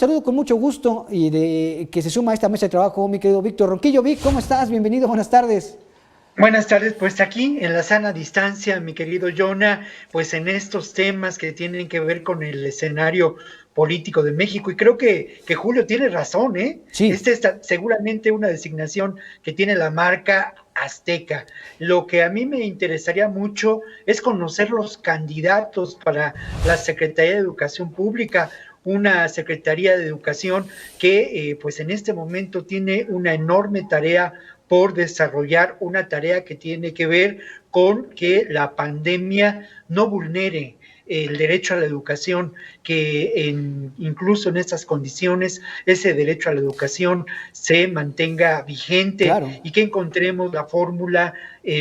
saludo con mucho gusto y de que se suma a esta mesa de trabajo mi querido Víctor Ronquillo. Vic, ¿cómo estás? Bienvenido, buenas tardes. Buenas tardes, pues aquí en la sana distancia, mi querido Jonah, pues en estos temas que tienen que ver con el escenario político de México, y creo que Julio tiene razón, ¿eh? Sí, Esta es seguramente una designación que tiene la marca azteca. Lo que a mí me interesaría mucho es conocer los candidatos para la Secretaría de Educación Pública, una Secretaría de Educación que pues en este momento tiene una enorme tarea por desarrollar una tarea que tiene que ver con que la pandemia no vulnere el derecho a la educación, que incluso en estas condiciones ese derecho a la educación se mantenga vigente claro. y que encontremos la fórmula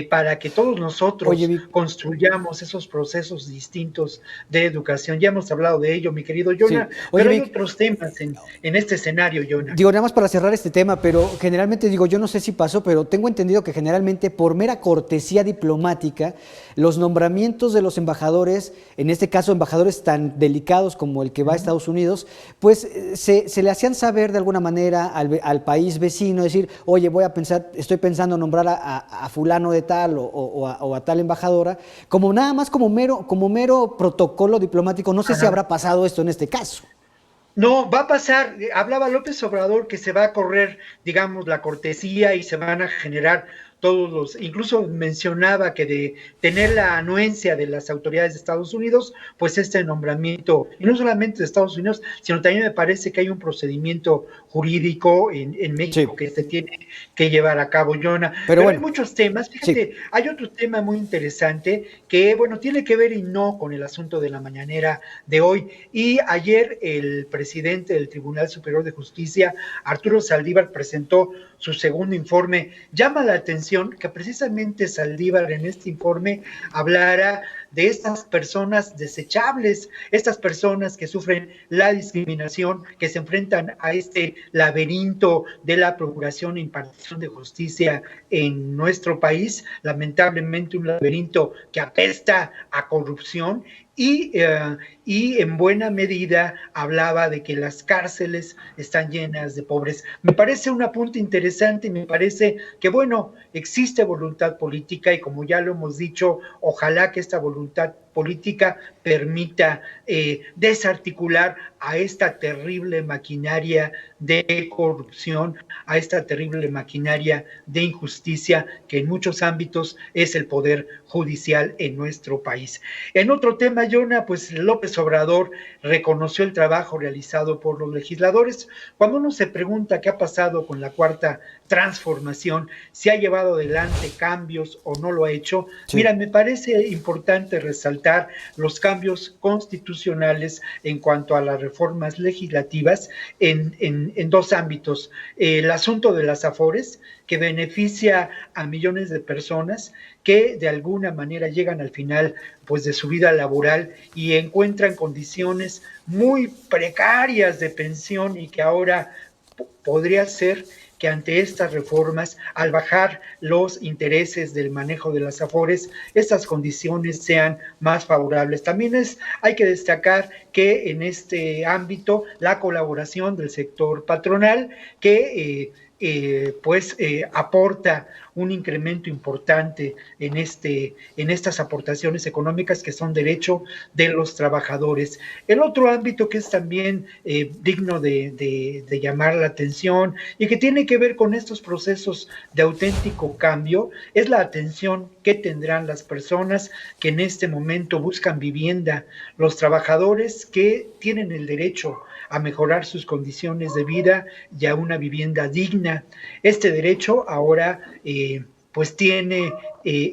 para que todos Oye, nosotros Vic, construyamos esos procesos distintos de educación. Ya hemos hablado de ello, mi querido Jonah, sí. Oye, pero hay Vic, otros temas en este escenario, Jonah. digo, nada más para cerrar este tema, pero generalmente digo, yo no sé si pasó, pero tengo entendido que generalmente por mera cortesía diplomática, los nombramientos de los embajadores, en este caso embajadores tan delicados como el que va a Estados Unidos, pues se le hacían saber de alguna manera al país vecino, decir, oye, voy a pensar, estoy pensando nombrar a fulano de tal o a tal embajadora, como nada más como mero protocolo diplomático. No sé si Ajá. habrá pasado esto en este caso. No, va a pasar, hablaba López Obrador que se va a correr, digamos, la cortesía y se van a generar todos incluso mencionaba que de tener la anuencia de las autoridades de Estados Unidos, pues este nombramiento, y no solamente de Estados Unidos, sino también me parece que hay un procedimiento jurídico en México Sí, que se tiene que llevar a cabo, Jonah. pero Pero hay bueno, muchos temas, sí. fíjate, hay otro tema muy interesante que, bueno, tiene que ver y no con el asunto de la mañanera de hoy. Y ayer el presidente del Tribunal Superior de Justicia, Arturo Saldívar, presentó su segundo informe. Llama la atención que precisamente Saldívar en este informe hablara de estas personas desechables, estas personas que sufren la discriminación, que se enfrentan a este laberinto de la procuración e impartición de justicia en nuestro país, lamentablemente un laberinto que apesta a corrupción y en buena medida hablaba de que las cárceles están llenas de pobres. Me parece un apunte interesante y me parece que, bueno, existe voluntad política y como ya lo hemos dicho, ojalá que esta voluntad política permita desarticular a esta terrible maquinaria de corrupción, a esta terrible maquinaria de injusticia que en muchos ámbitos es el poder judicial en nuestro país. En otro tema, Jonah, pues López Obrador reconoció el trabajo realizado por los legisladores. Cuando uno se pregunta qué ha pasado con la cuarta transformación, si ha llevado adelante cambios o no lo ha hecho, Sí, mira, me parece importante resaltar los cambios constitucionales en cuanto a las reformas legislativas en dos ámbitos. El asunto de las AFORES, que beneficia a millones de personas que de alguna manera llegan al final pues de su vida laboral y encuentran condiciones muy precarias de pensión y que ahora podría ser que ante estas reformas, al bajar los intereses del manejo de las AFORES, estas condiciones sean más favorables. También hay que destacar que en este ámbito la colaboración del sector patronal que aporta un incremento importante en estas aportaciones económicas que son derecho de los trabajadores. El otro ámbito que es también digno de llamar la atención y que tiene que ver con estos procesos de auténtico cambio es la atención que tendrán las personas que en este momento buscan vivienda, los trabajadores que tienen el derecho a mejorar sus condiciones de vida y a una vivienda digna. Este derecho ahora pues tiene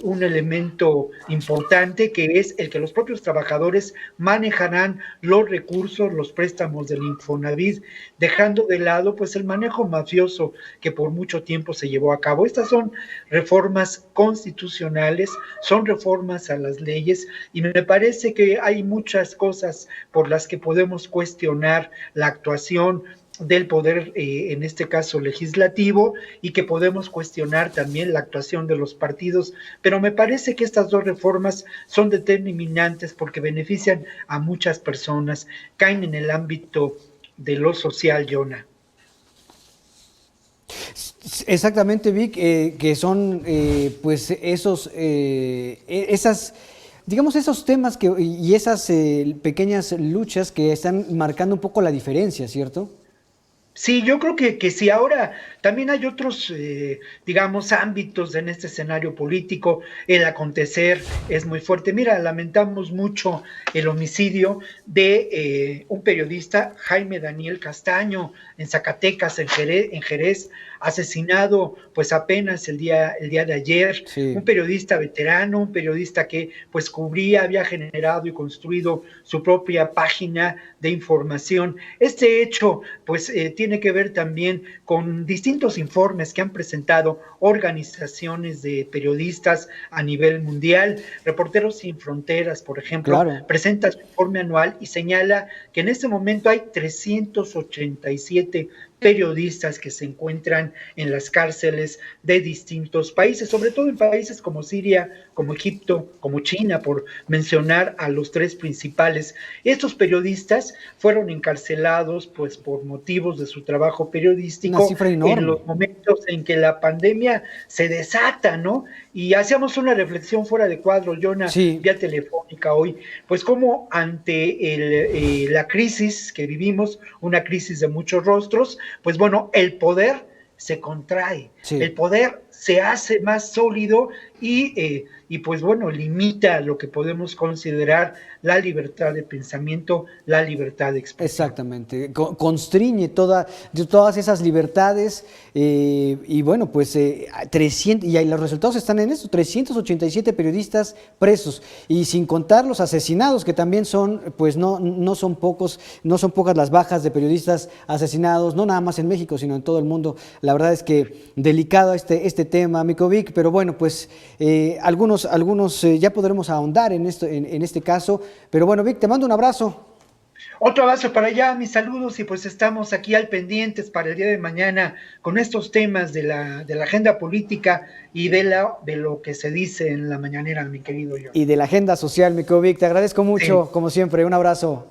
un elemento importante que es el que los propios trabajadores manejarán los recursos, los préstamos del Infonavit, dejando de lado pues el manejo mafioso que por mucho tiempo se llevó a cabo. Estas son reformas constitucionales, son reformas a las leyes y me parece que hay muchas cosas por las que podemos cuestionar la actuación del poder, en este caso legislativo, y que podemos cuestionar también la actuación de los partidos, pero me parece que estas dos reformas son determinantes porque benefician a muchas personas, caen en el ámbito de lo social, Jonah. Exactamente, Vic, que son pues esas, digamos, esos temas y esas pequeñas luchas que están marcando un poco la diferencia, ¿cierto? Sí, yo creo que si ahora también hay otros, digamos, ámbitos en este escenario político, el acontecer es muy fuerte. Mira, lamentamos mucho el homicidio de un periodista, Jaime Daniel Castaño, en Zacatecas, en Jerez, asesinado pues apenas el día de ayer, un Sí, periodista veterano, un periodista que pues cubría, había generado y construido su propia página de información. Este hecho pues tiene que ver también con distintos informes que han presentado organizaciones de periodistas a nivel mundial. Reporteros Sin Fronteras, por ejemplo, claro. presenta su informe anual y señala que en este momento hay 387 periodistas que se encuentran en las cárceles de distintos países, sobre todo en países como Siria, como Egipto, como China, por mencionar a los tres principales. Estos periodistas fueron encarcelados pues por motivos de su trabajo Una periodístico cifra en enorme. los momentos en que la pandemia se desata, ¿no? Y hacíamos una reflexión fuera de cuadro, Jonah, Sí, vía telefónica hoy, pues como ante la crisis que vivimos, una crisis de muchos rostros, pues bueno, el poder se contrae, el sí. poder se hace más sólido y pues bueno, limita lo que podemos considerar la libertad de pensamiento, la libertad de expresión. Exactamente, constriñe todas esas libertades y bueno, pues 300, y ahí los resultados están en eso, 387 periodistas presos y sin contar los asesinados que también son, pues no son pocos, no son pocas las bajas de periodistas asesinados, no nada más en México, sino en todo el mundo. La verdad es que delicado este tema, Mikovic, pero bueno, pues algunos ya podremos ahondar en esto, en este caso, pero bueno, Vic, te mando un abrazo. Otro abrazo para allá, mis saludos y pues estamos aquí al pendientes para el día de mañana con estos temas de la agenda política y de lo que se dice en la mañanera, mi querido John. Y de la agenda social, Mikovic. Te agradezco Sí. mucho, como siempre. Un abrazo.